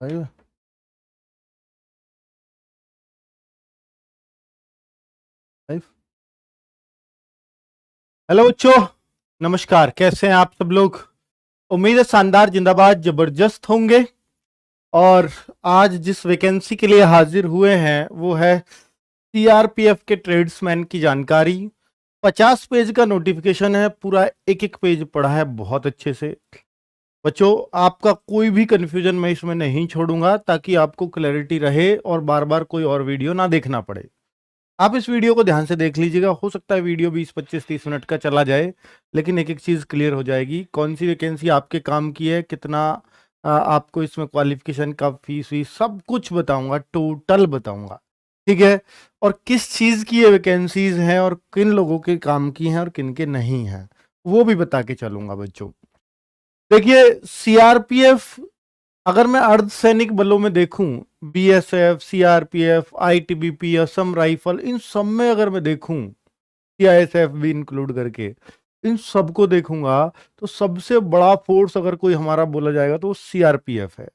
Live. Live. Hello बच्चों, नमस्कार। कैसे हैं आप सब लोग? उम्मीद है शानदार, जिंदाबाद, जबरदस्त होंगे। और आज जिस वैकेंसी के लिए हाजिर हुए हैं वो है सीआरपीएफ के ट्रेड्समैन की जानकारी। 50 पेज का नोटिफिकेशन है, पूरा एक एक पेज पढ़ा है बहुत अच्छे से। बच्चों, आपका कोई भी कंफ्यूजन मैं इसमें नहीं छोड़ूंगा ताकि आपको क्लैरिटी रहे और बार बार कोई और वीडियो ना देखना पड़े। आप इस वीडियो को ध्यान से देख लीजिएगा। हो सकता है वीडियो 20 25 30 मिनट का चला जाए, लेकिन एक एक चीज क्लियर हो जाएगी। कौन सी वैकेंसी आपके काम की है, कितना आपको इसमें क्वालिफिकेशन का, फीस वीस सब कुछ बताऊंगा, टोटल बताऊंगा। ठीक है? और किस चीज की ये वैकेंसीज हैं और किन लोगों के काम की हैं और किन के नहीं हैं, वो भी बता के चलूंगा बच्चों। देखिए, सीआरपीएफ, अगर मैं अर्धसैनिक बलों में देखूं, BSF, CRPF, ITBP, Assam rifle, इन सब में अगर मैं देखूं, सीआईएसएफ भी इंक्लूड करके इन सबको देखूंगा, तो सबसे बड़ा फोर्स अगर कोई हमारा बोला जाएगा तो वो सीआरपीएफ है।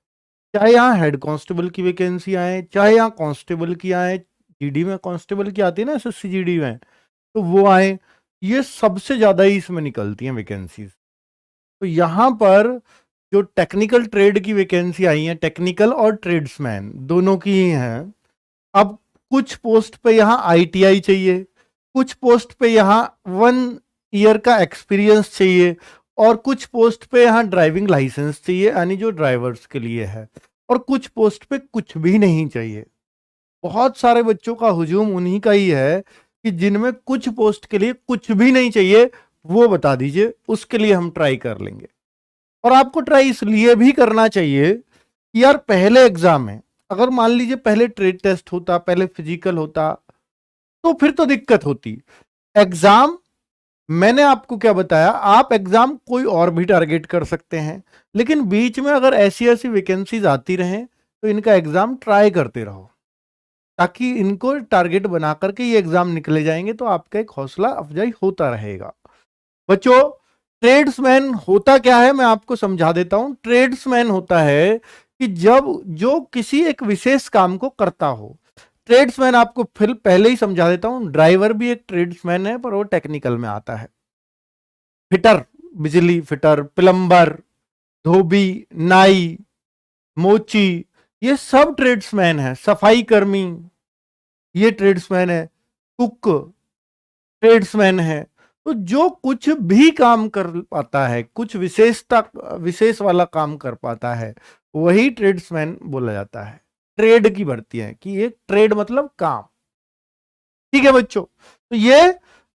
चाहे यहाँ हेड कांस्टेबल की वैकेंसी आए, चाहे यहाँ कांस्टेबल की आए, जीडी में कांस्टेबल की आती है ना, एसएससी जीडी में, तो वो आए, ये सबसे ज्यादा ही इसमें निकलती हैं वैकेंसीज। तो यहां पर जो टेक्निकल ट्रेड की वैकेंसी आई है, टेक्निकल और ट्रेड्समैन दोनों की ही हैं। अब कुछ पोस्ट पे यहाँ आईटीआई चाहिए, कुछ पोस्ट पे यहाँ 1 ईयर का एक्सपीरियंस चाहिए, और कुछ पोस्ट पे यहाँ ड्राइविंग लाइसेंस चाहिए, यानी जो ड्राइवर्स के लिए है, और कुछ पोस्ट पे कुछ भी नहीं चाहिए। बहुत सारे बच्चों का हुजूम उन्हीं का ही है कि जिनमें कुछ पोस्ट के लिए कुछ भी नहीं चाहिए, वो बता दीजिए, उसके लिए हम ट्राई कर लेंगे। और आपको ट्राई इसलिए भी करना चाहिए कि यार पहले एग्जाम में अगर मान लीजिए पहले ट्रेड टेस्ट होता, पहले फिजिकल होता, तो फिर तो दिक्कत होती। एग्जाम, मैंने आपको क्या बताया, आप एग्जाम कोई और भी टारगेट कर सकते हैं, लेकिन बीच में अगर ऐसी ऐसी वैकेंसीज आती रहें तो इनका एग्जाम ट्राई करते रहो, ताकि इनको टारगेट बना करके ये एग्जाम निकले जाएंगे तो आपका एक हौसला अफजाई होता रहेगा। बच्चों, ट्रेड्समैन होता क्या है मैं आपको समझा देता हूं। ट्रेड्समैन होता है कि जब जो किसी एक विशेष काम को करता हो। ट्रेड्समैन आपको फिर पहले ही समझा देता हूं, ड्राइवर भी एक ट्रेड्समैन है, पर वो टेक्निकल में आता है। फिटर, बिजली फिटर, प्लम्बर, धोबी, नाई, मोची, ये सब ट्रेड्समैन है। सफाई कर्मी, ये ट्रेड्समैन है। कुक ट्रेड्समैन है। तो जो कुछ भी काम कर पाता है, कुछ विशेष वाला काम कर पाता है, वही ट्रेड्समैन बोला जाता है। ट्रेड की भर्ती है कि ये ट्रेड मतलब काम। ठीक है बच्चों? तो ये,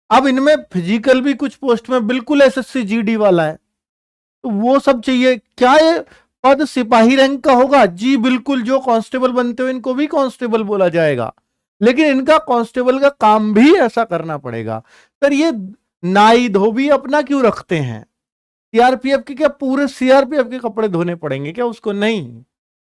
अब इनमें फिजिकल भी कुछ पोस्ट में बिल्कुल एसएससी जीडी वाला है, तो वो सब चाहिए। क्या ये पद सिपाही रैंक का होगा? जी बिल्कुल, जो कांस्टेबल बनते हो इनको भी कांस्टेबल बोला जाएगा, लेकिन इनका कांस्टेबल का काम भी ऐसा करना पड़ेगा। सर ये नाई धोबी अपना क्यों रखते हैं? सीआरपीएफ के क्या पूरे सीआरपीएफ के कपड़े धोने पड़ेंगे क्या उसको? नहीं,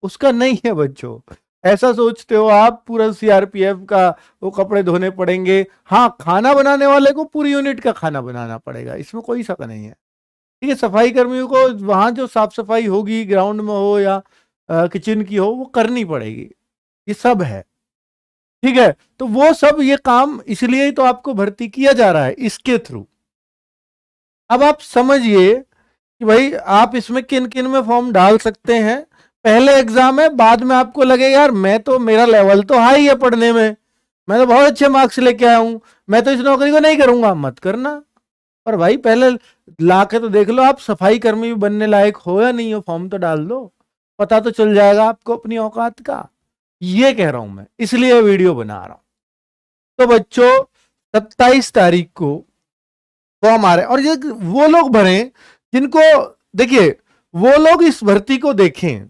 उसका नहीं है बच्चों। ऐसा सोचते हो आप, पूरा सीआरपीएफ का वो कपड़े धोने पड़ेंगे? हाँ, खाना बनाने वाले को पूरी यूनिट का खाना बनाना पड़ेगा, इसमें कोई शक नहीं है। ठीक है, सफाई कर्मियों को वहां जो साफ सफाई होगी, ग्राउंड में हो या किचन की हो, वो करनी पड़ेगी। ये सब है। ठीक है, तो वो सब ये काम इसलिए ही तो आपको भर्ती किया जा रहा है इसके थ्रू। अब आप समझिए कि भाई आप इसमें किन किन में फॉर्म डाल सकते हैं। पहले एग्जाम है, बाद में आपको लगे यार मैं तो, मेरा लेवल तो हाई है पढ़ने में, मैं तो बहुत अच्छे मार्क्स लेके आया हूं, मैं तो इस नौकरी को नहीं करूंगा। मत करना। पर भाई पहले ला के तो देख लो आप सफाई कर्मी भी बनने लायक हो या नहीं हो, फॉर्म तो डाल दो, पता तो चल जाएगा आपको अपनी औकात का। ये कह रहा हूं मैं, इसलिए वीडियो बना रहा हूं। तो बच्चों, 27 तारीख को फॉर्म आ रहे हैं, और ये वो लोग भरें जिनको, देखिए, वो लोग इस भर्ती को देखें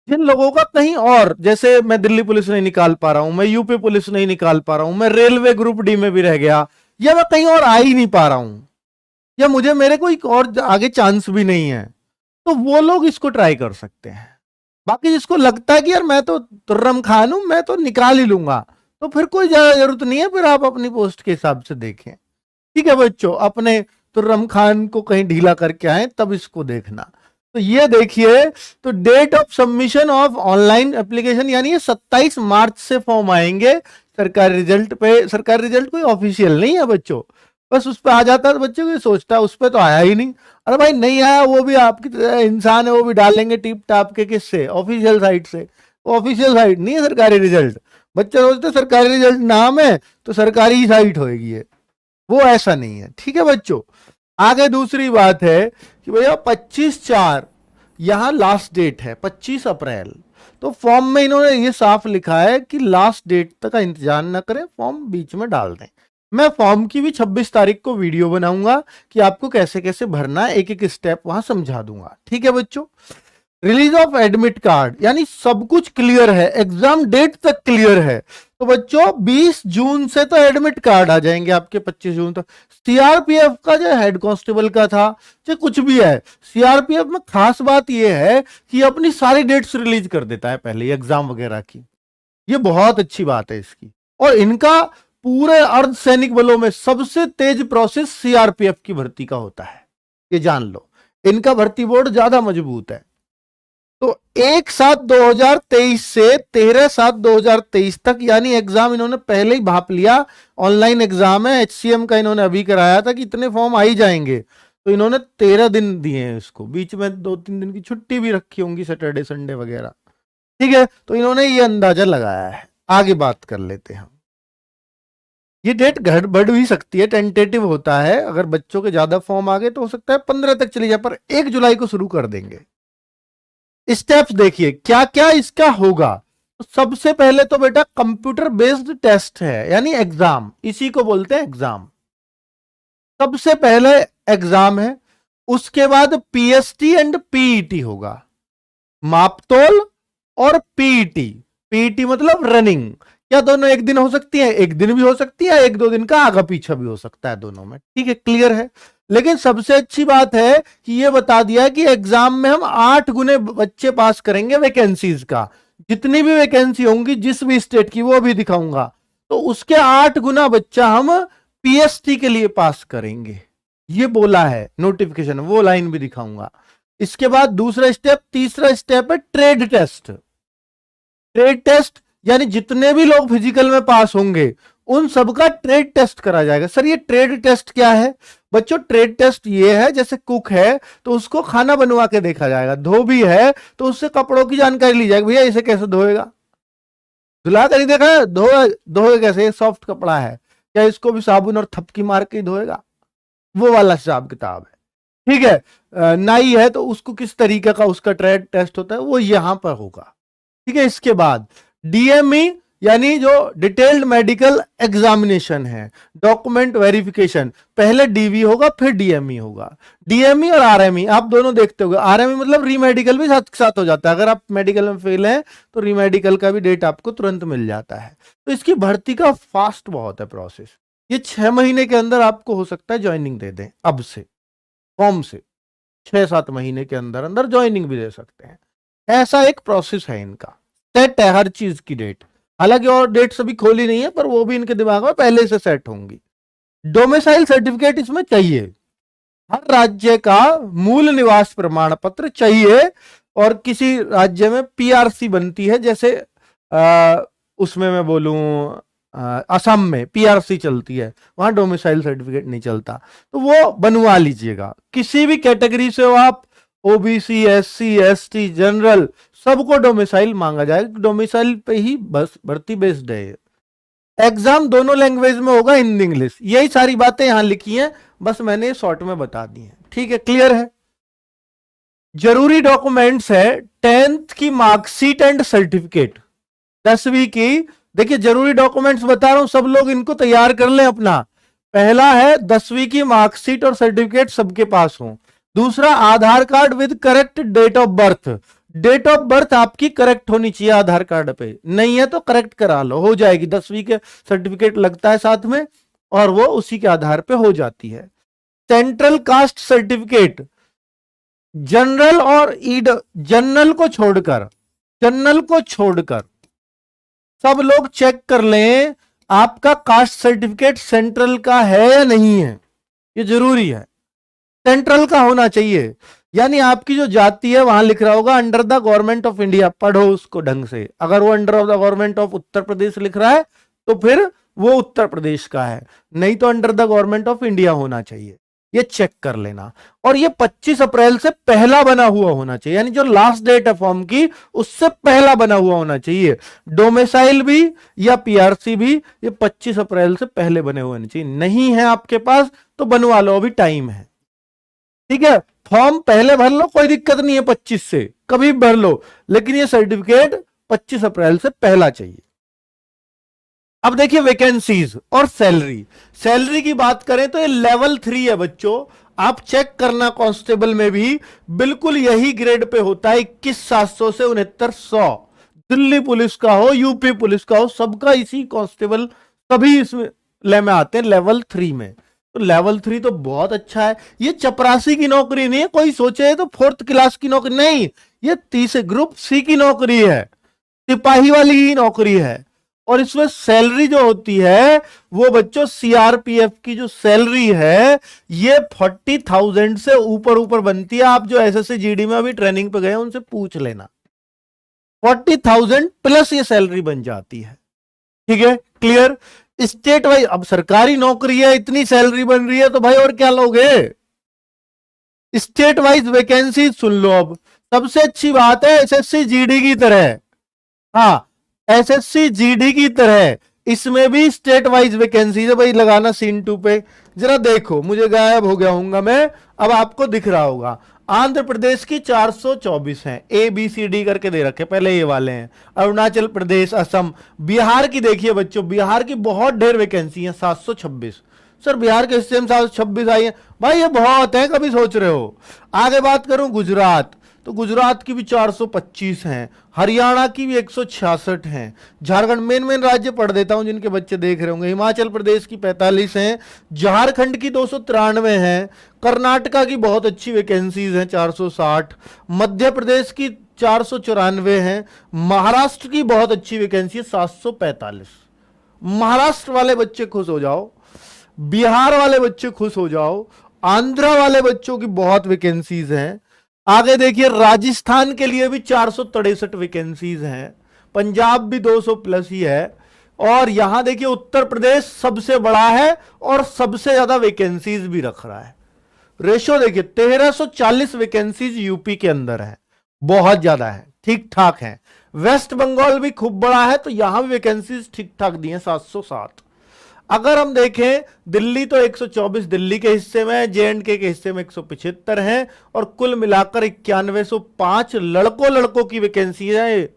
जिन लोगों का कहीं और, जैसे मैं दिल्ली पुलिस नहीं निकाल पा रहा हूं, मैं यूपी पुलिस नहीं निकाल पा रहा हूं, मैं रेलवे ग्रुप डी में भी रह गया, या मैं कहीं और आ ही नहीं पा रहा हूं, या मुझे मेरे कोई और आगे चांस भी नहीं है, तो वो लोग इसको ट्राई कर सकते हैं। बाकी जिसको लगता है कि यार मैं तो तुर्रम खान हूं, मैं तो निकाल ही लूंगा, तो फिर कोई ज्यादा जरूरत नहीं है, फिर आप अपनी पोस्ट के हिसाब से देखें। ठीक है बच्चों, अपने तुर्रम खान को कहीं ढीला करके आए तब इसको देखना। तो ये देखिए, तो date of submission of online application यानी ये 27 मार्च से फॉर्म आएंगे सरकारी रिजल्ट पे। सरकारी रिजल्ट कोई ऑफिशियल नहीं है बच्चों, बस उस पर आ जाता है तो बच्चों को सोचता है उस पर तो आया ही नहीं। अरे भाई नहीं आया, वो भी आपकी इंसान है, वो भी डालेंगे टिप टाप के किससे, ऑफिशियल साइट से। ऑफिशियल साइट नहीं है सरकारी रिजल्ट। बच्चे सोचते सरकारी रिजल्ट नाम है तो सरकारी ही साइट होगी है, वो ऐसा नहीं है। ठीक है बच्चों, आगे दूसरी बात है कि भैया 25/4 यहां लास्ट डेट है, 25 अप्रैल। तो फॉर्म में इन्होंने ये साफ लिखा है कि लास्ट डेट तक का इंतजार न करें, फॉर्म बीच में डाल दें। मैं फॉर्म की भी 26 तारीख को वीडियो बनाऊंगा कि आपको कैसे कैसे भरना है, एक एक स्टेप वहां समझा दूंगा। ठीक है बच्चों, रिलीज ऑफ एडमिट कार्ड यानी सब कुछ क्लियर है, एग्जाम डेट तक क्लियर है। तो बच्चों 20 जून से तो एडमिट कार्ड आ जाएंगे आपके, 25 जून तक। सीआरपीएफ का जो हेड कांस्टेबल का था, चाहे कुछ भी है, सीआरपीएफ में खास बात यह है कि अपनी सारी डेट्स रिलीज कर देता है पहले एग्जाम वगैरह की। ये बहुत अच्छी बात है इसकी। और इनका पूरे अर्धसैनिक बलों में सबसे तेज प्रोसेस सीआरपीएफ की भर्ती का होता है, ये जान लो। इनका भर्ती बोर्ड ज्यादा मजबूत है। तो 1/7/2023 से 13/7/2023 तक यानी एग्जाम इन्होंने पहले ही भाप लिया। ऑनलाइन एग्जाम है, एचसीएम का इन्होंने अभी कराया था कि इतने फॉर्म आ ही जाएंगे, तो इन्होंने 13 दिन दिए हैं इसको, बीच में 2-3 दिन की छुट्टी भी रखी होंगी, सैटरडे संडे वगैरह। ठीक है, तो इन्होंने ये अंदाजा लगाया है। आगे बात कर लेते हैं। ये डेट घट बढ़ भी सकती है, टेंटेटिव होता है। अगर बच्चों के ज्यादा फॉर्म आ गए तो हो सकता है 15 तक चली जाए, पर 1 जुलाई को शुरू कर देंगे। स्टेप्स देखिए क्या क्या इसका होगा। तो सबसे पहले तो बेटा कंप्यूटर बेस्ड टेस्ट है यानी एग्जाम, इसी को बोलते हैं एग्जाम। सबसे पहले एग्जाम है, उसके बाद पीएसटी एंड पीईटी होगा, मापतोल और पीईटी। पीईटी मतलब रनिंग। क्या दोनों एक दिन हो सकती है? एक दिन भी हो सकती है, 1-2 दिन का आगा पीछा भी हो सकता है दोनों में। ठीक है, क्लियर है। लेकिन सबसे अच्छी बात है कि ये बता दिया कि एग्जाम में हम 8 गुने बच्चे पास करेंगे वैकेंसीज का। जितनी भी वैकेंसी होंगी जिस भी स्टेट की वो भी दिखाऊंगा, तो उसके 8 गुना बच्चा हम पीएसटी के लिए पास करेंगे, ये बोला है नोटिफिकेशन, वो लाइन भी दिखाऊंगा। इसके बाद दूसरा स्टेप, तीसरा स्टेप है ट्रेड टेस्ट। ट्रेड टेस्ट यानी जितने भी लोग फिजिकल में पास होंगे उन सबका ट्रेड टेस्ट करा जाएगा। सर ये ट्रेड टेस्ट क्या है? बच्चों ट्रेड टेस्ट ये है, जैसे कुक है तो उसको खाना बनवा के देखा जाएगा, धोबी है तो उससे कपड़ों की जानकारी ली जाएगी, भैया इसे कैसे धोएगा, धुला कर नहीं देखा है, धोए कैसे, सॉफ्ट कपड़ा है, क्या इसको भी साबुन और थपकी मार के ही धोएगा? वो वाला हिसाब किताब है। ठीक है, नाई है तो उसको किस तरीके का उसका ट्रेड टेस्ट होता है, वो यहां पर होगा। ठीक है, इसके बाद डीएमई यानी जो डिटेल्ड मेडिकल एग्जामिनेशन है, डॉक्यूमेंट वेरिफिकेशन। पहले डीवी होगा फिर डीएमई होगा। डीएमई और आरएमई आप दोनों देखते होंगे। आरएमई मतलब रीमेडिकल भी साथ साथ हो जाता है, अगर आप मेडिकल में फेल हैं तो रीमेडिकल का भी डेट आपको तुरंत मिल जाता है। तो इसकी भर्ती का फास्ट बहुत है प्रोसेस। ये 6 महीने के अंदर आपको हो सकता है ज्वाइनिंग दे दें, अब से फॉर्म से 6-7 महीने के अंदर अंदर ज्वाइनिंग भी दे सकते हैं। ऐसा एक प्रोसेस है इनका, सेट है हर चीज की डेट। हालांकि और डेट्स अभी खोली नहीं है, पर वो भी इनके दिमाग में पहले से सेट होंगी। डोमिसाइल सर्टिफिकेट इसमें चाहिए, हर राज्य का मूल निवास प्रमाण पत्र चाहिए। और किसी राज्य में पीआरसी बनती है, जैसे उसमें मैं बोलूं असम में पीआरसी चलती है, वहां डोमिसाइल सर्टिफिकेट नहीं चलता, तो वो बनवा लीजिएगा। किसी भी कैटेगरी से हो आप, ओबीसी, एससी, एसटी, जनरल, सबको डोमिसाइल मांगा जाएगा। डोमिसाइल पे ही बस भर्ती बेस्ड है। एग्जाम दोनों लैंग्वेज में होगा, हिंदी इंग्लिश। यही सारी बातें यहां लिखी हैं, बस मैंने शॉर्ट में बता दी हैं। ठीक है, क्लियर है। जरूरी डॉक्यूमेंट्स है 10th की मार्कशीट एंड सर्टिफिकेट, 10वीं की। देखिए जरूरी डॉक्यूमेंट्स बता रहा हूं, सब लोग इनको तैयार कर लें अपना। पहला है 10वीं की मार्कशीट और सर्टिफिकेट सबके पास हो। दूसरा Aadhaar card with correct date of birth. Date of birth आपकी करेक्ट होनी चाहिए आधार कार्ड पे, नहीं है तो करेक्ट करा लो, हो जाएगी। 10वीं के सर्टिफिकेट लगता है साथ में और वो उसी के आधार पे हो जाती है। सेंट्रल कास्ट सर्टिफिकेट, जनरल और जनरल को छोड़कर सब लोग चेक कर लें आपका कास्ट सर्टिफिकेट सेंट्रल का है या नहीं है, ये जरूरी है, सेंट्रल का होना चाहिए। यानी आपकी जो जाति है वहां लिख रहा होगा under the government of India, पढ़ो उसको ढंग से। अगर वो under of the government of Uttar Pradesh लिख रहा है तो फिर वो उत्तर प्रदेश का है, नहीं तो under the government of India होना चाहिए, ये चेक कर लेना। और ये 25 अप्रैल से पहला बना हुआ होना चाहिए, यानी जो लास्ट डेट है फॉर्म की उससे पहला बना हुआ होना चाहिए। डोमिसाइल भी या पीआरसी भी ये 25 अप्रैल से पहले बने हुए होने चाहिए। नहीं है आपके पास तो बनवा लो, अभी टाइम है। ठीक है, फॉर्म पहले भर लो, कोई दिक्कत नहीं है, 25 से कभी भर लो, लेकिन ये सर्टिफिकेट 25 अप्रैल से पहला चाहिए। अब देखिए वैकेंसीज और सैलरी। सैलरी की बात करें तो ये लेवल 3 है बच्चों, आप चेक करना कांस्टेबल में भी बिल्कुल यही ग्रेड पे होता है, 21,700 से 6900। दिल्ली पुलिस का हो, यूपी पुलिस का हो, सबका इसी कांस्टेबल सभी इसमें ले में आते हैं लेवल 3 में। तो लेवल 3 तो बहुत अच्छा है। ये चपरासी की नौकरी नहीं है, कोई सोचे तो 4th क्लास की नौकरी नहीं, ये तीसरे ग्रुप सी की नौकरी है, सिपाही वाली ही नौकरी है। और इसमें सैलरी जो होती है वो बच्चों सीआरपीएफ की जो सैलरी है ये 40,000 से ऊपर ऊपर बनती है। आप जो एसएससी जीडी में अभी ट्रेनिंग पे गए उनसे पूछ लेना, 40,000 प्लस ये सैलरी बन जाती है। ठीक है, क्लियर। स्टेट वाइज, अब सरकारी नौकरी है, इतनी सैलरी बन रही है तो भाई और क्या लोगे। स्टेट वाइज वैकेंसी सुन लो। अब सबसे अच्छी बात है एसएससी जीडी की तरह, हाँ एसएससी जीडी की तरह इसमें भी स्टेट वाइज वैकेंसी है। भाई लगाना सीन 2 पे, जरा देखो, मुझे गायब हो गया हूंगा मैं, अब आपको दिख रहा होगा। आंध्र प्रदेश की 424 हैं, ए बी सी डी करके दे रखे, पहले ये वाले हैं। अरुणाचल प्रदेश, असम, बिहार की देखिए बच्चों, बिहार की बहुत ढेर वैकेंसी है, 726। सर बिहार के हिस्से में 726 आई है, भाई ये बहुत है, कभी सोच रहे हो। आगे बात करूं गुजरात, तो गुजरात की भी 425 हैं, हरियाणा की भी 166 हैं, झारखंड, मेन राज्य पढ़ देता हूं जिनके बच्चे देख रहे होंगे। हिमाचल प्रदेश की 45 हैं, झारखंड की 293 हैं, कर्नाटका की बहुत अच्छी वैकेंसीज हैं 460, मध्य प्रदेश की 494 हैं, महाराष्ट्र की बहुत अच्छी वैकेंसी है 745। महाराष्ट्र वाले बच्चे खुश हो जाओ, बिहार वाले बच्चे खुश हो जाओ, आंध्रा वाले बच्चों की बहुत वैकेंसीज हैं। आगे देखिए राजस्थान के लिए भी 463 वैकेंसीज हैं, पंजाब भी 200 प्लस ही है, और यहां देखिए उत्तर प्रदेश सबसे बड़ा है और सबसे ज्यादा वैकेंसीज भी रख रहा है। रेशो देखिए 1340 वैकेंसीज यूपी के अंदर है, बहुत ज्यादा है, ठीक ठाक है। वेस्ट बंगाल भी खूब बड़ा है, तो यहां भी वैकेंसीज ठीक ठाक दी है 707। अगर हम देखें दिल्ली तो 124 दिल्ली के हिस्से में, जेएंडके के हिस्से में 175 हैं, और कुल मिलाकर 9105 लड़कों की वैकेंसी है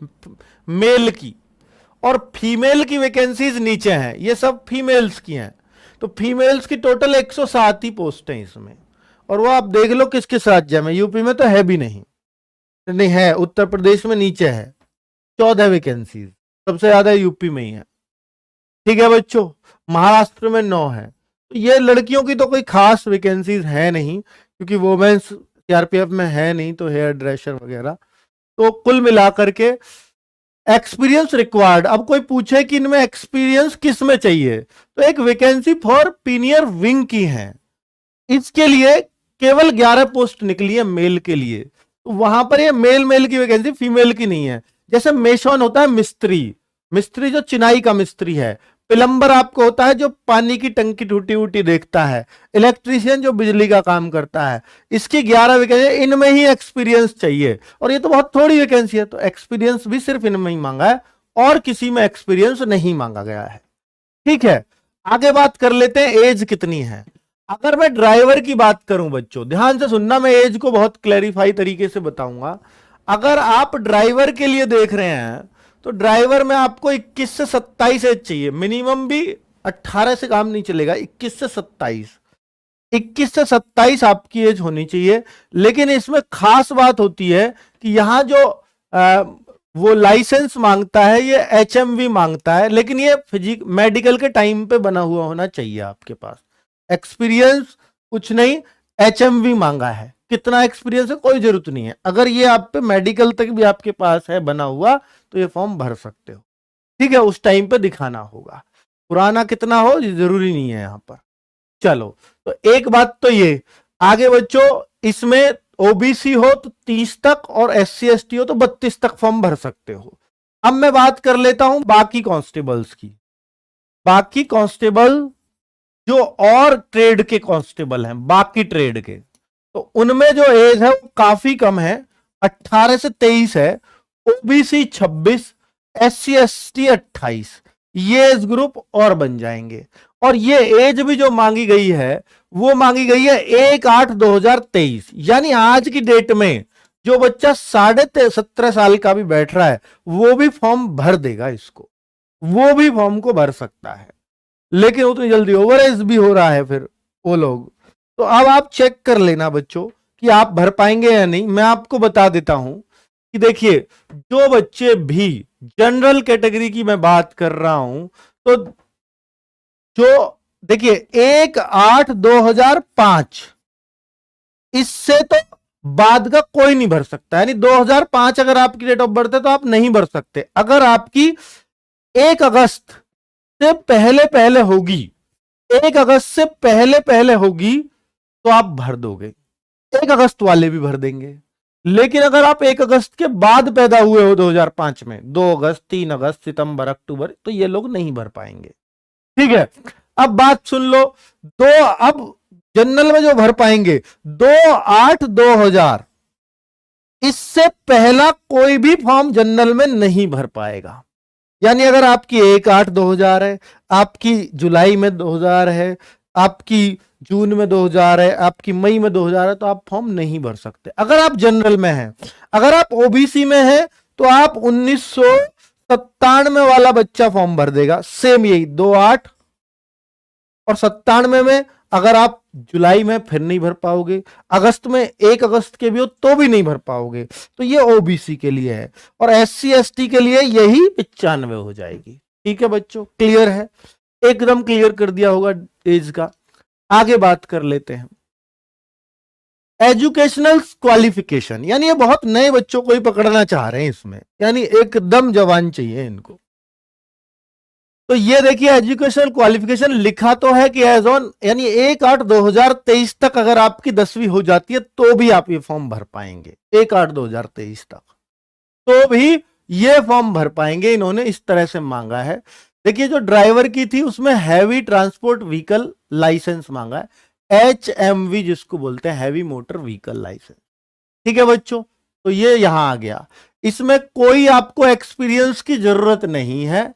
मेल की, और फीमेल की वैकेंसीज नीचे हैं, ये सब फीमेल्स की हैं। तो फीमेल्स की टोटल 107 ही पोस्ट हैं इसमें, और वो आप देख लो किस किस राज्य में, यूपी में तो है भी नहीं, नहीं है, उत्तर प्रदेश में नीचे है 14 वैकेंसीज, सबसे ज्यादा यूपी में ही है। ठीक है बच्चों, महाराष्ट्र में 9 है। तो ये लड़कियों की तो कोई खास वैकेंसीज है नहीं, क्योंकि वोमेन्स सीआरपीएफ में है नहीं, तो हेयर ड्रेसर वगैरह। तो कुल मिलाकर के एक्सपीरियंस रिक्वायर्ड, अब कोई पूछे कि इनमें एक्सपीरियंस किस में चाहिए, तो एक वैकेंसी फॉर पीनियर विंग की है, इसके लिए केवल 11 पोस्ट निकली है मेल के लिए। तो वहां पर ये मेल की वैकेंसी, फीमेल की नहीं है। जैसे मेसोन होता है मिस्त्री जो चिनाई का मिस्त्री है, प्लम्बर आपको होता है जो पानी की टंकी टूटी उटी देखता है, इलेक्ट्रीशियन जो बिजली का काम करता है, इसकी 11 वैकेंसी, इनमें ही एक्सपीरियंस चाहिए, और ये तो बहुत थोड़ी वैकेंसी है, तो एक्सपीरियंस भी सिर्फ इनमें ही मांगा है, और किसी में एक्सपीरियंस नहीं मांगा गया है। ठीक है, आगे बात कर लेते हैं एज कितनी है। अगर मैं ड्राइवर की बात करूं बच्चों, ध्यान से सुनना, मैं एज को बहुत क्लैरिफाई तरीके से बताऊंगा। अगर आप ड्राइवर के लिए देख रहे हैं तो ड्राइवर में आपको 21 से 27 एज चाहिए, मिनिमम भी 18 से काम नहीं चलेगा, 21 से 27, 21 से 27 आपकी एज होनी चाहिए। लेकिन इसमें खास बात होती है कि यहां जो वो लाइसेंस मांगता है ये एचएमवी मांगता है, लेकिन ये मेडिकल के टाइम पे बना हुआ होना चाहिए आपके पास, एक्सपीरियंस कुछ नहीं, एचएमवी मांगा है। कितना एक्सपीरियंस है कोई जरूरत नहीं है, अगर ये आप पे मेडिकल तक भी आपके पास है बना हुआ तो ये फॉर्म भर सकते हो। ठीक है, उस टाइम पे दिखाना होगा, पुराना कितना हो जरूरी नहीं है यहां पर। चलो, तो एक बात तो ये। आगे बच्चों इसमें ओबीसी हो तो 30 तक और SC ST हो तो 32 तक फॉर्म भर सकते हो। अब मैं बात कर लेता हूं बाकी कांस्टेबल्स की। बाकी कांस्टेबल जो और ट्रेड के कांस्टेबल हैं, बाकी ट्रेड के, तो उनमें जो एज है वो काफी कम है, 18 से 23 है। ओबीसी 26, SC ST 28, ये एज ग्रुप और बन जाएंगे। और ये एज भी जो मांगी गई है वो मांगी गई है 1/8/2023, यानी आज की डेट में जो बच्चा 17.5 साल का भी बैठ रहा है वो भी फॉर्म भर देगा इसको, वो भी फॉर्म को भर सकता है। लेकिन उतनी जल्दी ओवर एज भी हो रहा है फिर वो लोग। तो अब आप चेक कर लेना बच्चों कि आप भर पाएंगे या नहीं। मैं आपको बता देता हूं कि देखिए, जो बच्चे भी जनरल कैटेगरी की मैं बात कर रहा हूं, तो जो देखिए 1/8/2005, इससे तो बाद का कोई नहीं भर सकता, यानी 2005 अगर आपकी डेट ऑफ बर्थ है तो आप नहीं भर सकते। अगर आपकी 1 अगस्त से पहले पहले होगी, 1 अगस्त से पहले पहले होगी तो आप भर दोगे, 1 अगस्त वाले भी भर देंगे। लेकिन अगर आप 1 अगस्त के बाद पैदा हुए हो 2005 में, 2 अगस्त, 3 अगस्त, सितंबर, अक्टूबर, तो ये लोग नहीं भर पाएंगे। ठीक है, अब बात सुन लो। अब जनरल में जो भर पाएंगे 2/8/2000, इससे पहला कोई भी फॉर्म जनरल में नहीं भर पाएगा। यानी अगर आपकी 1/8/2000 है, आपकी जुलाई में 2000 है, आपकी जून में 2000 है, आपकी मई में 2000 है, तो आप फॉर्म नहीं भर सकते अगर आप जनरल में हैं। अगर आप ओबीसी में हैं तो आप 1997 वाला बच्चा फॉर्म भर देगा, सेम यही 2/8, और 97 में अगर आप जुलाई में फिर नहीं भर पाओगे, अगस्त में 1 अगस्त के भी हो तो भी नहीं भर पाओगे। तो ये ओबीसी के लिए है, और SC ST के लिए यही 95 हो जाएगी। ठीक है बच्चों, क्लियर है? एकदम क्लियर कर दिया होगा एज का। आगे बात कर लेते हैं एजुकेशनल क्वालिफिकेशन, यानी ये बहुत नए बच्चों को ही पकड़ना चाह रहे हैं इसमें, यानी एकदम जवान चाहिए इनको। तो ये देखिए, एजुकेशनल क्वालिफिकेशन लिखा तो है कि एज ऑन, यानी 1/8/2023 तक अगर आपकी 10वीं हो जाती है तो भी आप ये फॉर्म भर पाएंगे, 1/8/2023 तक तो भी ये फॉर्म भर पाएंगे। इन्होंने इस तरह से मांगा है। देखिए, जो ड्राइवर की थी उसमें हैवी ट्रांसपोर्ट व्हीकल लाइसेंस मांगा है, HMV जिसको बोलते हैं, हैवी मोटर व्हीकल लाइसेंस। ठीक है बच्चों, तो ये यहां आ गया। इसमें कोई आपको एक्सपीरियंस की जरूरत नहीं है,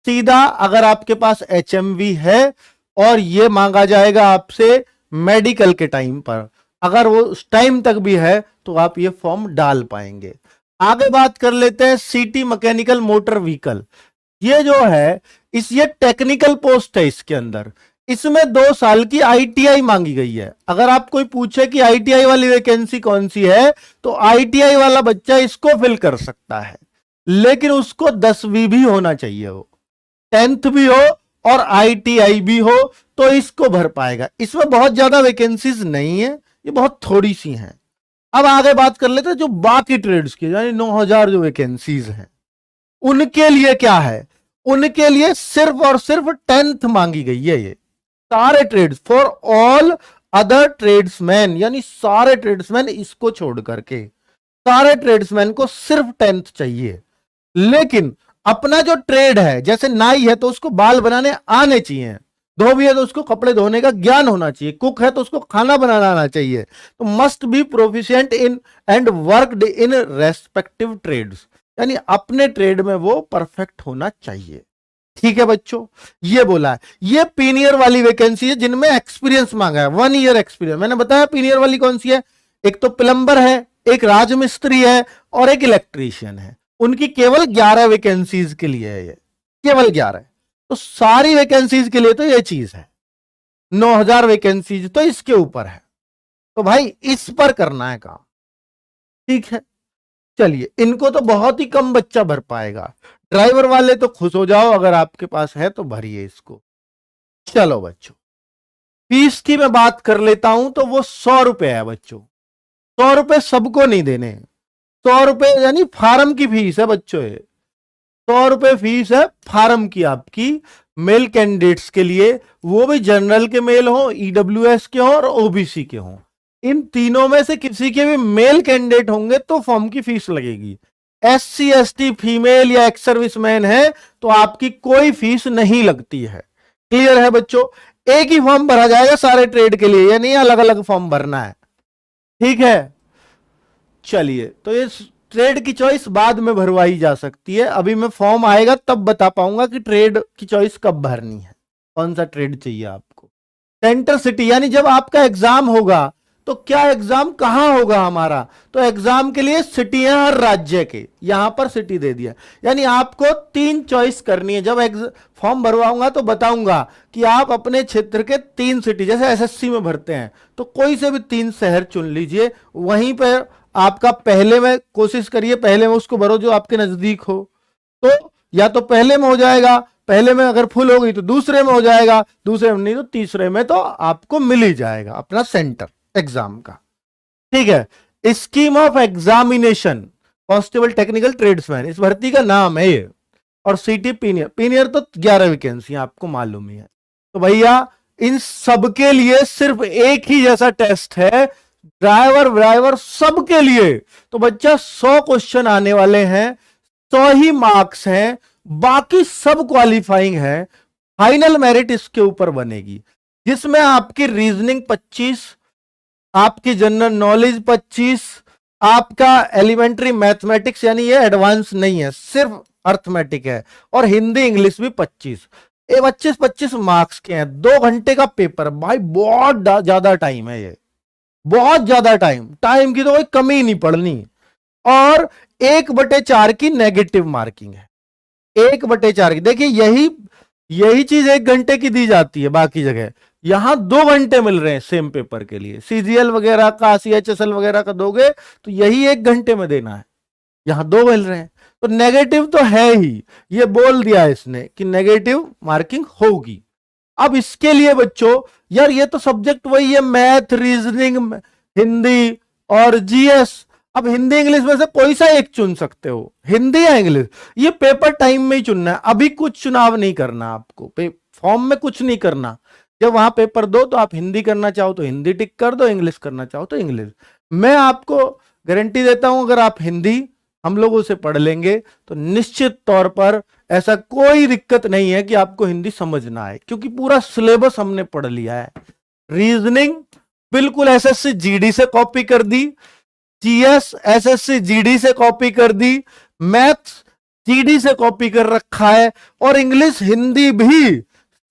सीधा अगर आपके पास HMV है और ये मांगा जाएगा आपसे मेडिकल के टाइम पर, अगर वो उस टाइम तक भी है तो आप ये फॉर्म डाल पाएंगे। आगे बात कर लेते हैं CT मैकेनिकल मोटर व्हीकल। ये जो है ये टेक्निकल पोस्ट है इसके अंदर। इसमें 2 साल की ITI मांगी गई है। अगर आप कोई पूछे कि ITI वाली वैकेंसी कौन सी है, तो ITI वाला बच्चा इसको फिल कर सकता है, लेकिन उसको 10वीं भी होना चाहिए, हो 10th भी हो और ITI भी हो तो इसको भर पाएगा। इसमें बहुत ज्यादा वैकेंसीज नहीं है, ये बहुत थोड़ी सी हैं। अब आगे बात कर लेते हैं जो बाकी ट्रेड्स की, यानी 9000 जो वैकेंसीज हैं उनके लिए क्या है। उनके लिए सिर्फ और सिर्फ 10th मांगी गई है। ये सारे trades, for all other tradesman, यानी सारे ट्रेड्समैन इसको छोड़ करके सारे ट्रेड्समैन को सिर्फ 10th चाहिए। लेकिन अपना जो ट्रेड है, जैसे नाई है तो उसको बाल बनाने आने चाहिए, धोबी है तो उसको कपड़े धोने का ज्ञान होना चाहिए, कुक है तो उसको खाना बनाना आना चाहिए। तो must be proficient in and worked in respective trades, यानी अपने ट्रेड में वो परफेक्ट होना चाहिए। ठीक है बच्चों, ये बोला है। ये पीनियर वाली वैकेंसी है जिनमें एक्सपीरियंस मांगा है, 1 ईयर एक्सपीरियंस। मैंने बताया पीनियर वाली कौन सी है, एक तो प्लम्बर है, एक राजमिस्त्री है और एक इलेक्ट्रीशियन है। उनकी केवल 11 वैकेंसीज के लिए है, ये केवल 11। तो सारी वैकेंसीज के लिए तो ये चीज है, 9000 वैकेंसीज तो इसके ऊपर है। तो भाई इस पर करना है काम। ठीक है, चलिए, इनको तो बहुत ही कम बच्चा भर पाएगा। ड्राइवर वाले तो खुश हो जाओ, अगर आपके पास है तो भरिए इसको। चलो बच्चों, फीस की मैं बात कर लेता हूं तो वो 100 रुपए है बच्चों। 100 रुपए सबको नहीं देने, 100 रुपए यानी फार्म की फीस है बच्चों। 100 रुपए फीस है फार्म की आपकी, मेल कैंडिडेट्स के लिए, वो भी जनरल के मेल हो, EWS के हो और OBC के हो। इन तीनों में से किसी के भी मेल कैंडिडेट होंगे तो फॉर्म की फीस लगेगी। SC ST फीमेल या एक्स सर्विसमैन है तो आपकी कोई फीस नहीं लगती है। क्लियर है बच्चों? एक ही फॉर्म भरा जाएगा सारे ट्रेड के लिए, यानी अलग अलग फॉर्म भरना है। ठीक है, चलिए, तो ये ट्रेड की चॉइस बाद में भरवाई जा सकती है, अभी मैं फॉर्म आएगा तब बता पाऊंगा कि ट्रेड की चॉइस कब भरनी है, कौन सा ट्रेड चाहिए आपको। सेंटर सिटी, यानी जब आपका एग्जाम होगा तो क्या एग्जाम कहां होगा हमारा, तो एग्जाम के लिए सिटी है हर राज्य के, यहां पर सिटी दे दिया। यानी आपको 3 चॉइस करनी है। जब फॉर्म भरवाऊंगा तो बताऊंगा कि आप अपने क्षेत्र के 3 सिटी, जैसे एसएससी में भरते हैं तो कोई से भी 3 शहर चुन लीजिए, वहीं पर आपका पहले में कोशिश करिए, पहले में उसको भरो जो आपके नजदीक हो। तो या तो पहले में हो जाएगा, पहले में अगर फुल हो गई तो दूसरे में हो जाएगा, दूसरे में नहीं तो तीसरे में, तो आपको मिल ही जाएगा अपना सेंटर एग्जाम का। ठीक है, scheme of examination constable technical tradesman, इस भर्ती का नाम है ये। और सीटी पीनियर, पीनियर तो 11 वैकेंसी आपको मालूम ही है। तो भैया इन सबके लिए सिर्फ एक ही जैसा टेस्ट है, ड्राइवर सबके लिए। तो बच्चा 100 क्वेश्चन आने वाले हैं, 100 ही मार्क्स हैं, बाकी सब क्वालिफाइंग है। फाइनल मेरिट इसके ऊपर बनेगी, जिसमें आपकी रीजनिंग 25, आपकी जनरल नॉलेज 25, आपका एलिमेंट्री मैथमेटिक्स, यानी ये एडवांस नहीं है, सिर्फ अर्थमेटिक है, और हिंदी इंग्लिश भी 25। ये 25-25 मार्क्स के हैं, 2 घंटे का पेपर भाई, बहुत ज्यादा टाइम है ये, बहुत ज्यादा टाइम की तो कोई कमी नहीं पड़नी। और 1/4 की नेगेटिव मार्किंग है, 1/4 की। देखिए यही चीज 1 घंटे की दी जाती है बाकी जगह, यहां 2 घंटे मिल रहे हैं सेम पेपर के लिए। CGL वगैरह का, CHSL वगैरह का दोगे तो यही 1 घंटे में देना है, यहां 2 मिल रहे हैं। तो नेगेटिव तो है ही, ये बोल दिया इसने कि नेगेटिव मार्किंग होगी। अब इसके लिए बच्चों, यार ये तो सब्जेक्ट वही है, मैथ, रीजनिंग, हिंदी और GS। अब हिंदी इंग्लिश में से कोई सा एक चुन सकते हो, हिंदी या इंग्लिश, ये पेपर टाइम में ही चुनना है, अभी कुछ चुनाव नहीं करना आपको, फॉर्म में कुछ नहीं करना। जब वहां पेपर दो तो आप हिंदी करना चाहो तो हिंदी टिक कर दो, इंग्लिश करना चाहो तो इंग्लिश। मैं आपको गारंटी देता हूं, अगर आप हिंदी हम लोगों से पढ़ लेंगे तो निश्चित तौर पर ऐसा कोई दिक्कत नहीं है कि आपको हिंदी समझ ना आए, क्योंकि पूरा सिलेबस हमने पढ़ लिया है। रीजनिंग बिल्कुल SSC GD से कॉपी कर दी, GS SSC GD से कॉपी कर दी, मैथ्स GD से कॉपी कर रखा है, और इंग्लिश हिंदी भी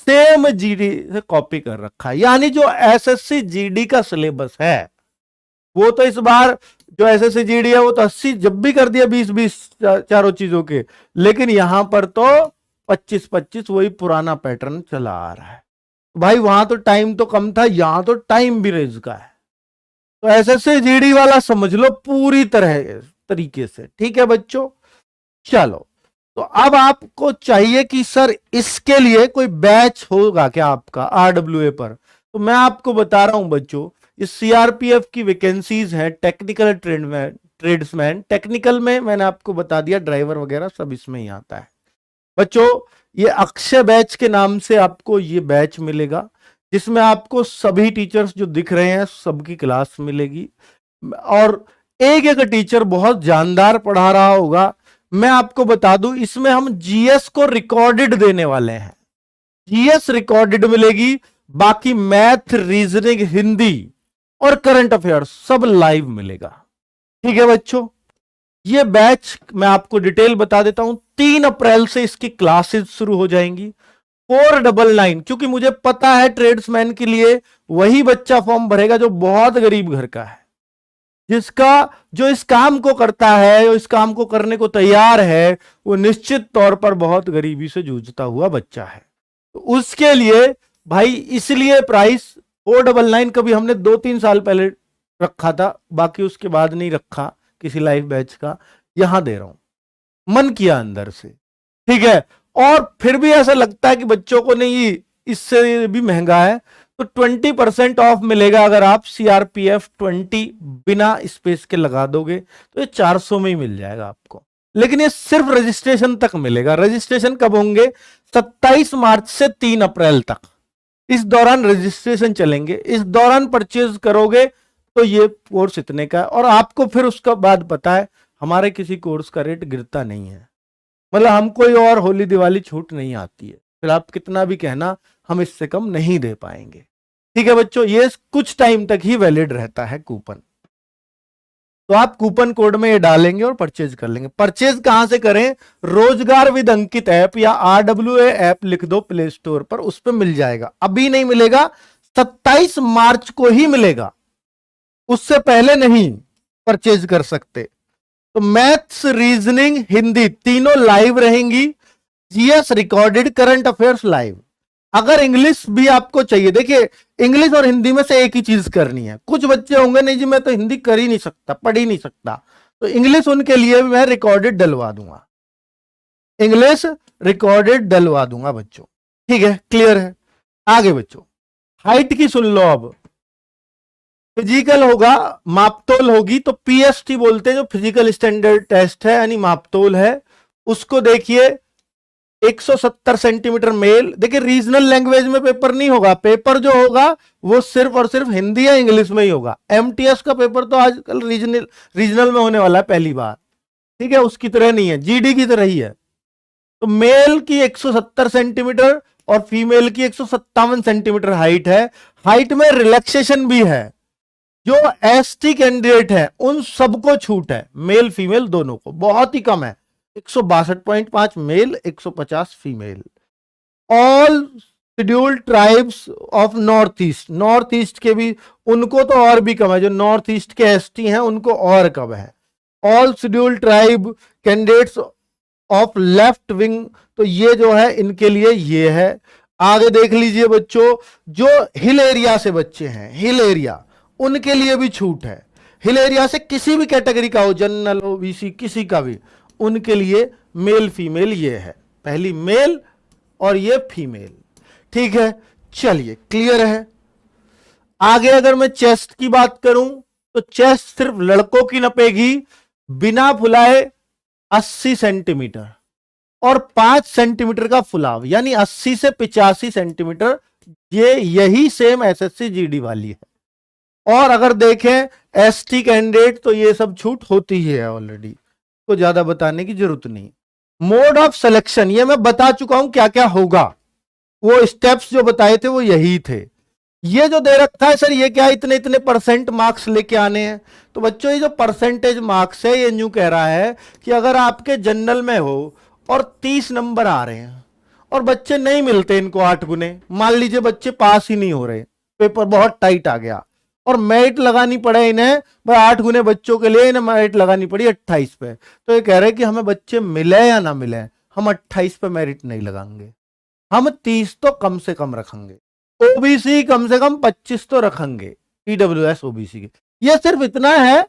सेम GD से कॉपी कर रखा है। यानी जो SSC GD का सिलेबस है वो तो इस बार जो SSC GD है वो तो 80 जब भी कर दिया, 20-20 चारों चीजों के, लेकिन यहां पर तो 25-25 वही पुराना पैटर्न चला आ रहा है। भाई वहां तो टाइम तो कम था, यहां तो टाइम भी रेज का है। तो SSC GD वाला समझ लो पूरी तरह तरीके से। ठीक है बच्चों, चलो, तो अब आपको चाहिए कि सर इसके लिए कोई बैच होगा क्या आपका RWA पर। तो मैं आपको बता रहा हूं बच्चों, इस CRPF की वैकेंसीज है टेक्निकल ट्रेड्समैन। टेक्निकल में मैंने आपको बता दिया, ड्राइवर वगैरह सब इसमें ही आता है बच्चों। ये अक्षय बैच के नाम से आपको ये बैच मिलेगा, जिसमें आपको सभी टीचर्स जो दिख रहे हैं सबकी क्लास मिलेगी, और एक एक टीचर बहुत जानदार पढ़ा रहा होगा। मैं आपको बता दूं, इसमें हम GS को रिकॉर्डेड देने वाले हैं, GS रिकॉर्डेड मिलेगी, बाकी मैथ, रीजनिंग, हिंदी और करंट अफेयर्स सब लाइव मिलेगा। ठीक है बच्चों, ये बैच मैं आपको डिटेल बता देता हूं। 3 अप्रैल से इसकी क्लासेस शुरू हो जाएंगी। 499, क्योंकि मुझे पता है ट्रेड्समैन के लिए वही बच्चा फॉर्म भरेगा जो बहुत गरीब घर का है, जिसका जो इस काम को करता है, जो इस काम को करने को तैयार है, वो निश्चित तौर पर बहुत गरीबी से जूझता हुआ बच्चा है। तो उसके लिए भाई इसलिए प्राइस 499 कभी हमने 2-3 साल पहले रखा था, बाकी उसके बाद नहीं रखा किसी लाइव बैच का, यहां दे रहा हूं, मन किया अंदर से। ठीक है, और फिर भी ऐसा लगता है कि बच्चों को नहीं इससे भी महंगा है, तो 20% ऑफ मिलेगा अगर आप CRPF 20 बिना स्पेस के लगा दोगे, तो ये 400 में ही मिल जाएगा आपको। लेकिन ये सिर्फ रजिस्ट्रेशन तक मिलेगा। रजिस्ट्रेशन कब होंगे? 27 मार्च से 3 अप्रैल तक, इस दौरान रजिस्ट्रेशन चलेंगे। इस दौरान परचेज करोगे तो ये कोर्स इतने का है। और आपको फिर उसका बाद पता है हमारे किसी कोर्स का रेट गिरता नहीं है, मतलब हम कोई और होली दिवाली छूट नहीं आती है, फिर आप कितना भी कहना हम इससे कम नहीं दे पाएंगे। ठीक है बच्चों, ये कुछ टाइम तक ही वैलिड रहता है कूपन। तो आप कूपन कोड में ये डालेंगे और परचेज कर लेंगे। परचेज कहां से करें? रोजगार विद अंकित ऐप या RWA ऐप लिख दो प्ले स्टोर पर, उस पर मिल जाएगा। अभी नहीं मिलेगा, 27 मार्च को ही मिलेगा, उससे पहले नहीं परचेज कर सकते। तो मैथ्स, रीजनिंग, हिंदी तीनों लाइव रहेंगी। GS recorded, current affairs live. अगर इंग्लिश भी आपको चाहिए, देखिए इंग्लिश और हिंदी में से एक ही चीज करनी है। कुछ बच्चे होंगे नहीं जी मैं तो हिंदी कर ही नहीं सकता, पढ़ ही नहीं सकता, तो इंग्लिश उनके लिए मैं रिकॉर्डेड डलवा दूंगा, इंग्लिश रिकॉर्डेड डलवा दूंगा बच्चों। ठीक है, क्लियर है। आगे बच्चों हाइट की सुन लो। अब फिजिकल होगा, मापतोल होगी, तो पीएसटी बोलते हैं, जो फिजिकल स्टैंडर्ड टेस्ट है यानी मापतोल है, उसको देखिए 170 सेंटीमीटर मेल। देखिए रीजनल लैंग्वेज में पेपर नहीं होगा, पेपर जो होगा वो सिर्फ और सिर्फ हिंदी या इंग्लिश में ही होगा। एमटीएस का पेपर तो आजकल रीजनल में होने वाला है पहली बार, ठीक है, उसकी तरह नहीं है, जीडी की तरह ही है। तो मेल की 170 सेंटीमीटर और फीमेल की 157 सेंटीमीटर हाइट है। हाइट में रिलैक्सेशन भी है, जो एसटी कैंडिडेट है उन सबको छूट है, मेल फीमेल दोनों को, बहुत ही कम है, 162.5 male, 150 female. All scheduled tribes of north east, north east के भी उनको तो और भी कम है, जो नॉर्थ ईस्ट के एसटी हैं उनको और कम है। All scheduled tribe candidates of left wing, तो ये जो है इनके लिए ये है। आगे देख लीजिए बच्चों, जो हिल एरिया से बच्चे हैं, हिल एरिया, उनके लिए भी छूट है। हिल एरिया से किसी भी कैटेगरी का हो, जनरल हो, बीसी, किसी का भी, उनके लिए मेल फीमेल ये है, पहली मेल और ये फीमेल। ठीक है, चलिए क्लियर है। आगे अगर मैं चेस्ट की बात करूं तो चेस्ट सिर्फ लड़कों की नपेगी, बिना फुलाए 80 सेंटीमीटर और 5 सेंटीमीटर का फुलाव, यानी 80 से 85 सेंटीमीटर, ये यही सेम एसएससी जीडी वाली है। और अगर देखें एसटी कैंडिडेट तो ये सब छूट होती ही है ऑलरेडी, तो ज्यादा बताने की जरूरत नहीं। मोड ऑफ सिलेक्शन ये मैं बता चुका हूं क्या क्या होगा, वो स्टेप्स जो बताए थे वो यही थे। ये जो दे रखा है सर ये क्या, इतने इतने परसेंट मार्क्स लेके आने हैं, तो बच्चों ये जो परसेंटेज मार्क्स है ये न्यू कह रहा है कि अगर आपके जनरल में हो और 30 नंबर आ रहे हैं और बच्चे नहीं मिलते इनको 8 गुने, मान लीजिए बच्चे पास ही नहीं हो रहे, पेपर बहुत टाइट आ गया और मेरिट लगानी पड़े इन्हें, भाई 8 गुने बच्चों के लिए इन्हें मेरिट लगानी पड़ी 28 पे, तो ये कह रहे हैं कि हमें बच्चे मिले या ना मिले हम 28 पे मेरिट नहीं लगाएंगे, हम 30 तो कम से कम रखेंगे, ओबीसी कम से कम 25 तो रखेंगे, ईडब्ल्यूएस ओबीसी के। ये सिर्फ इतना है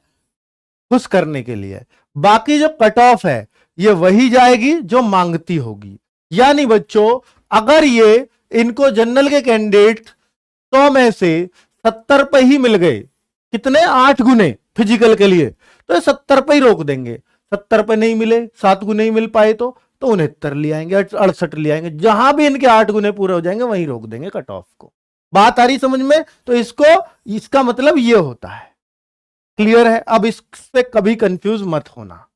खुश करने के लिए, बाकी जो कट ऑफ है ये वही जाएगी जो मांगती होगी। यानी बच्चों अगर ये इनको जनरल के कैंडिडेट 100 में से 70 पे ही मिल गए, कितने 8 गुने फिजिकल के लिए, तो 70 पे ही रोक देंगे। 70 पे नहीं मिले, 7 गुने ही मिल पाए तो 69 ले आएंगे, 68 ले आएंगे, जहां भी इनके 8 गुने पूरे हो जाएंगे वहीं रोक देंगे कट ऑफ को। बात आ रही समझ में? तो इसका मतलब ये होता है, क्लियर है। अब इससे कभी कंफ्यूज मत होना।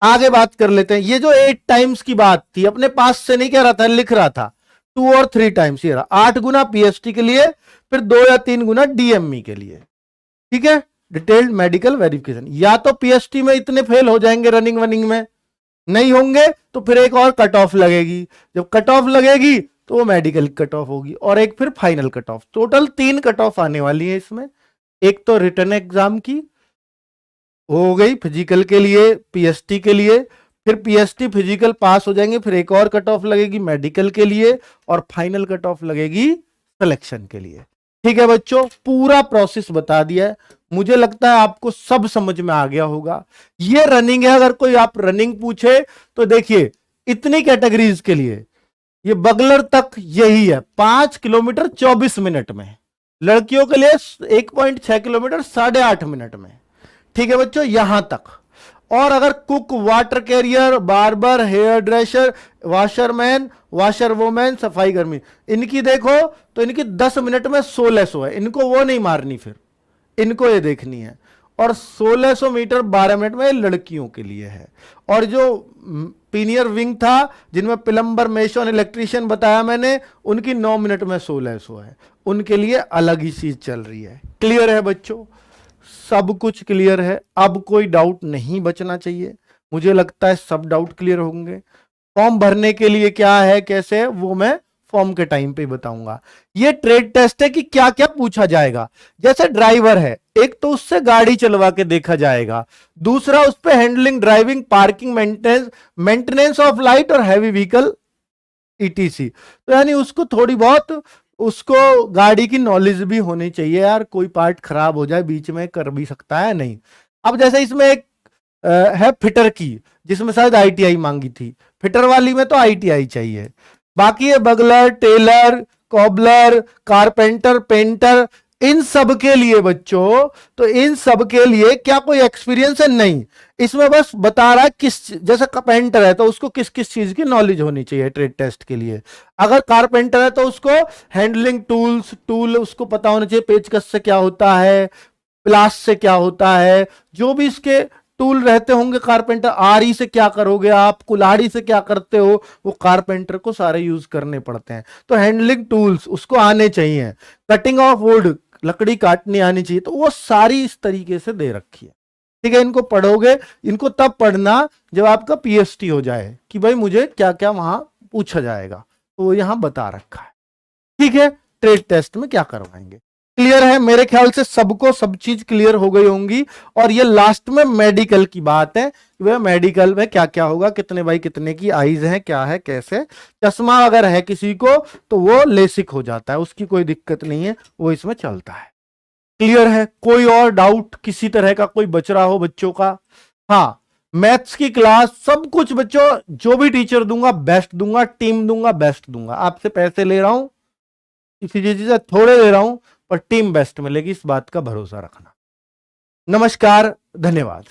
आगे बात कर लेते हैं। ये जो 8 टाइम्स की बात थी अपने पास से नहीं कह रहा था, लिख रहा था 2 और 3 टाइम्स, ये रहा 8 गुना पीएसटी के लिए, फिर 2 या 3 गुना डीएमई के लिए। ठीक है, डिटेल्ड मेडिकल वेरिफिकेशन। या तो पीएसटी में इतने फेल हो जाएंगे रनिंग वनिंग में, नहीं होंगे तो फिर एक और कट ऑफ लगेगी, जब कट ऑफ लगेगी तो वो मेडिकल कट ऑफ होगी और एक फिर final cut off. Total 3 cut off आने वाली है इसमें। एक तो रिटन एग्जाम की हो गई फिजिकल के लिए, पीएसटी के लिए, फिर पीएसटी फिजिकल पास हो जाएंगे, फिर एक और कट ऑफ लगेगी मेडिकल के लिए और फाइनल कट ऑफ लगेगी सिलेक्शन के लिए। ठीक है बच्चों, पूरा प्रोसेस बता दिया है, मुझे लगता है आपको सब समझ में आ गया होगा। ये रनिंग है, अगर कोई आप रनिंग पूछे तो देखिए इतनी कैटेगरीज के लिए ये बगलर तक यही है, 5 किलोमीटर 24 मिनट में, लड़कियों के लिए 1.6 किलोमीटर 8.5 मिनट में। ठीक है बच्चों, यहां तक। और अगर cook, water carrier, barber, hair dresser, washerman, washer woman, सफाई कर्मी, इनकी देखो तो इनकी 10 मिनट में 1600 है, इनको वो नहीं मारनी, फिर इनको ये देखनी है। और 1600 मीटर 12 मिनट में लड़कियों के लिए है। और जो पीनियर विंग था जिनमें प्लम्बर, मेशन, इलेक्ट्रीशियन बताया मैंने, उनकी 9 मिनट में 1600 है। उनके लिए अलग ही चीज चल रही है। क्लियर है बच्चों? सब कुछ क्लियर है। अब कोई डाउट नहीं बचना चाहिए। मुझे लगता है सब डाउट क्लियर होंगे। फॉर्म भरने के लिए क्या है, कैसे है, वो मैं फॉर्म के टाइम पे बताऊंगा। ये ट्रेड टेस्ट है कि क्या क्या पूछा जाएगा। जैसे ड्राइवर है, एक तो उससे गाड़ी चलवा के देखा जाएगा, दूसरा उस पे handling, driving, parking, maintenance of light और हैवी व्हीकल ईटीसी। तो यानी उसको थोड़ी बहुत उसको गाड़ी की नॉलेज भी होनी चाहिए यार। कोई पार्ट खराब हो जाए बीच में, कर भी सकता है नहीं। अब जैसे इसमें एक है फिटर की, जिसमें शायद आईटीआई मांगी थी। फिटर वाली में तो आईटीआई चाहिए। बाकी है bugler, tailor, cobbler, carpenter, painter, इन सब के लिए बच्चों, तो इन सब के लिए क्या कोई एक्सपीरियंस है? नहीं। इसमें बस बता रहा है किस, जैसे पेंटर है तो उसको किस किस चीज की नॉलेज होनी चाहिए ट्रेड टेस्ट के लिए। अगर कारपेंटर है तो उसको हैंडलिंग टूल उसको पता होना चाहिए, पेचकस से क्या होता है, प्लास से क्या होता है, जो भी इसके टूल रहते होंगे। कारपेंटर आरी से क्या करोगे आप, कुल्हाड़ी से क्या करते हो, वो कारपेंटर को सारे यूज करने पड़ते हैं। तो हैंडलिंग टूल्स उसको आने चाहिए। कटिंग ऑफ वुड, लकड़ी काटनी आनी चाहिए। तो वो सारी इस तरीके से दे रखी है। ठीक है, इनको पढ़ोगे। इनको तब पढ़ना जब आपका पीएचडी हो जाए कि भाई मुझे क्या क्या वहां पूछा जाएगा, तो वो यहां बता रखा है। ठीक है, ट्रेड टेस्ट में क्या करवाएंगे। क्लियर है? मेरे ख्याल से सबको सब चीज क्लियर हो गई होंगी। और ये लास्ट में मेडिकल की बात है कि वह मेडिकल में क्या क्या होगा, कितने बाई कितने की आईज है, क्या है, कैसे। चश्मा अगर है किसी को तो वो लेसिक हो जाता है, उसकी कोई दिक्कत नहीं है, वो इसमें चलता है। क्लियर है? कोई और डाउट किसी तरह का कोई बच रहा हो बच्चों का? हाँ, मैथ्स की क्लास सब कुछ बच्चों, जो भी टीचर दूंगा बेस्ट दूंगा, टीम दूंगा बेस्ट दूंगा। आपसे पैसे ले रहा हूं, किसी चीज से थोड़े ले रहा हूं, पर टीम बेस्ट मिलेगी, इस बात का भरोसा रखना। नमस्कार, धन्यवाद।